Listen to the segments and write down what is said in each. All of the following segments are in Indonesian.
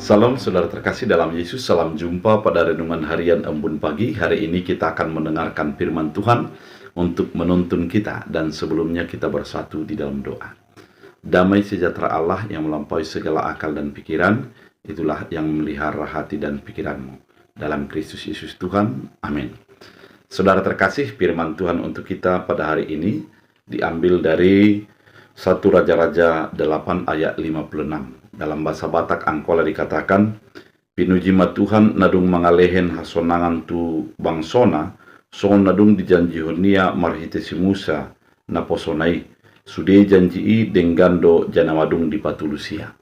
Salam saudara terkasih dalam Yesus, salam jumpa pada renungan harian Embun Pagi. Hari ini kita akan mendengarkan firman Tuhan untuk menuntun kita, dan sebelumnya kita bersatu di dalam doa. Damai sejahtera Allah yang melampaui segala akal dan pikiran, itulah yang memelihara hati dan pikiranmu. Dalam Kristus Yesus Tuhan, amin. Saudara terkasih, firman Tuhan untuk kita pada hari ini diambil dari 1 Raja-Raja 8 ayat 56. Dalam bahasa Batak Angkola dikatakan, "Pinujima Tuhan nadung mangalehen hasonangan tu bangsona, so nadung dijanji honia marhite si Musa naposonai, sude janji denggando janawadung di patulusia."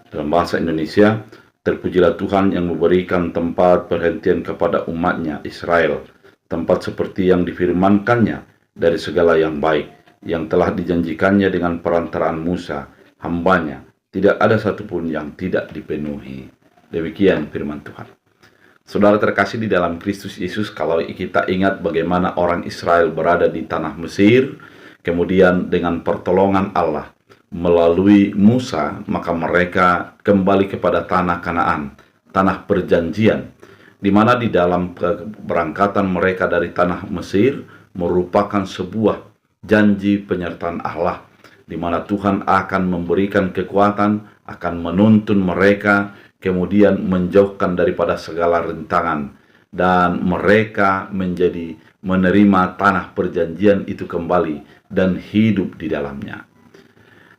Dalam bahasa Indonesia, terpujilah Tuhan yang memberikan tempat perhentian kepada umatnya Israel, tempat seperti yang difirmankannya dari segala yang baik, yang telah dijanjikannya dengan perantaraan Musa, hambanya. Tidak ada satupun yang tidak dipenuhi. Demikian firman Tuhan. Saudara terkasih di dalam Kristus Yesus, kalau kita ingat bagaimana orang Israel berada di tanah Mesir, kemudian dengan pertolongan Allah melalui Musa, maka mereka kembali kepada tanah Kanaan, tanah perjanjian, di mana di dalam keberangkatan mereka dari tanah Mesir merupakan sebuah janji penyertaan Allah, di mana Tuhan akan memberikan kekuatan, akan menuntun mereka, kemudian menjauhkan daripada segala rintangan, dan mereka menjadi menerima tanah perjanjian itu kembali dan hidup di dalamnya.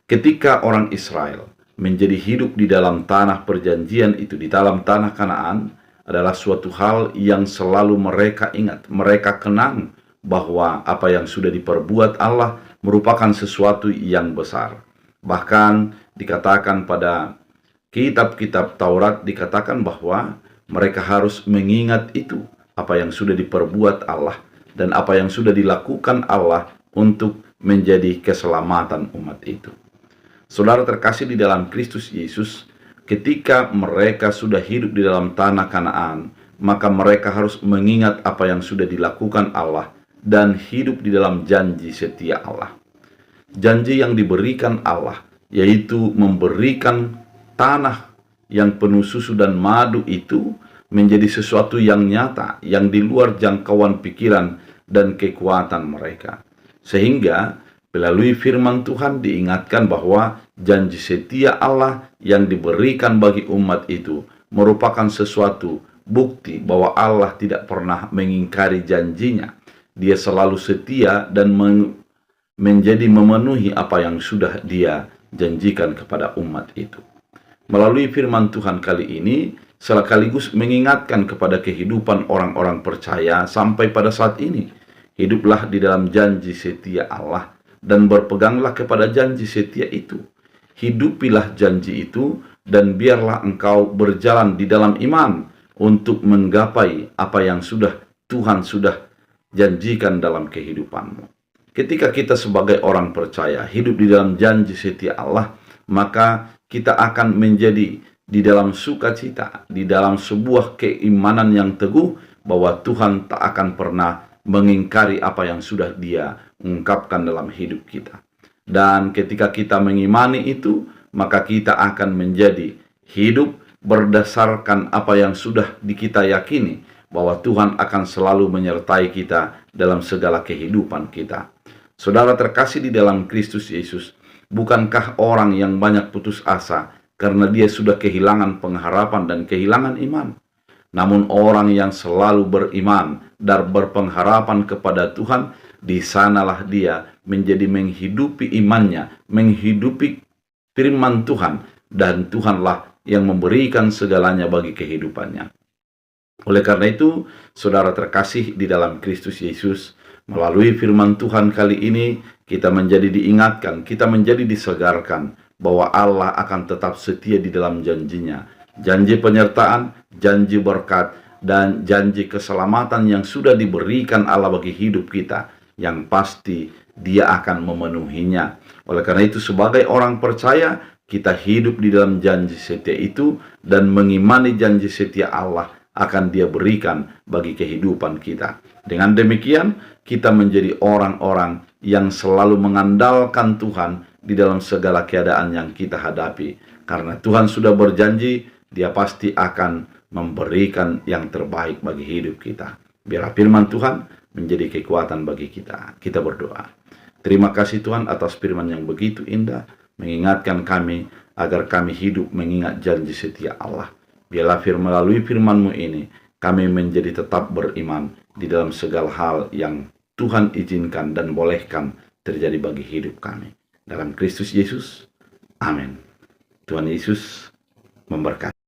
Ketika orang Israel menjadi hidup di dalam tanah perjanjian itu, di dalam tanah Kanaan, adalah suatu hal yang selalu mereka ingat, mereka kenang bahwa apa yang sudah diperbuat Allah merupakan sesuatu yang besar. Bahkan dikatakan pada kitab-kitab Taurat, dikatakan bahwa mereka harus mengingat itu, apa yang sudah diperbuat Allah dan apa yang sudah dilakukan Allah untuk menjadi keselamatan umat itu. Saudara terkasih di dalam Kristus Yesus, ketika mereka sudah hidup di dalam tanah Kanaan, maka mereka harus mengingat apa yang sudah dilakukan Allah dan hidup di dalam janji setia Allah. Janji yang diberikan Allah, yaitu memberikan tanah yang penuh susu dan madu itu menjadi sesuatu yang nyata, yang di luar jangkauan pikiran dan kekuatan mereka. Sehingga melalui firman Tuhan diingatkan bahwa janji setia Allah yang diberikan bagi umat itu merupakan sesuatu bukti bahwa Allah tidak pernah mengingkari janjinya. Dia selalu setia dan menjadi memenuhi apa yang sudah dia janjikan kepada umat itu. Melalui firman Tuhan kali ini, sekaligus mengingatkan kepada kehidupan orang-orang percaya sampai pada saat ini. Hiduplah di dalam janji setia Allah dan berpeganglah kepada janji setia itu. Hidupilah janji itu dan biarlah engkau berjalan di dalam iman untuk menggapai apa yang Tuhan sudah janjikan dalam kehidupanmu. Ketika kita sebagai orang percaya hidup di dalam janji setia Allah, maka kita akan menjadi di dalam sukacita, di dalam sebuah keimanan yang teguh bahwa Tuhan tak akan pernah mengingkari apa yang sudah Dia ungkapkan dalam hidup kita. Dan ketika kita mengimani itu, maka kita akan menjadi hidup berdasarkan apa yang sudah kita yakini, bahwa Tuhan akan selalu menyertai kita dalam segala kehidupan kita. Saudara terkasih di dalam Kristus Yesus, bukankah orang yang banyak putus asa karena dia sudah kehilangan pengharapan dan kehilangan iman? Namun orang yang selalu beriman dan berpengharapan kepada Tuhan, di sanalah dia menjadi menghidupi imannya, menghidupi firman Tuhan, dan Tuhanlah yang memberikan segalanya bagi kehidupannya. Oleh karena itu, saudara terkasih di dalam Kristus Yesus, melalui firman Tuhan kali ini, kita menjadi diingatkan, kita menjadi disegarkan bahwa Allah akan tetap setia di dalam janjinya. Janji penyertaan, janji berkat, dan janji keselamatan yang sudah diberikan Allah bagi hidup kita, yang pasti Dia akan memenuhinya. Oleh karena itu, sebagai orang percaya, kita hidup di dalam janji setia itu dan mengimani janji setia Allah akan Dia berikan bagi kehidupan kita. Dengan demikian, kita menjadi orang-orang yang selalu mengandalkan Tuhan di dalam segala keadaan yang kita hadapi. Karena Tuhan sudah berjanji Dia pasti akan memberikan yang terbaik bagi hidup kita. Biarlah firman Tuhan menjadi kekuatan bagi kita. Kita berdoa. Terima kasih Tuhan atas firman yang begitu indah, mengingatkan kami agar kami hidup mengingat janji setia Allah. Biarlah melalui firman-Mu ini, kami menjadi tetap beriman di dalam segala hal yang Tuhan izinkan dan bolehkan terjadi bagi hidup kami. Dalam Kristus Yesus, amin. Tuhan Yesus memberkati.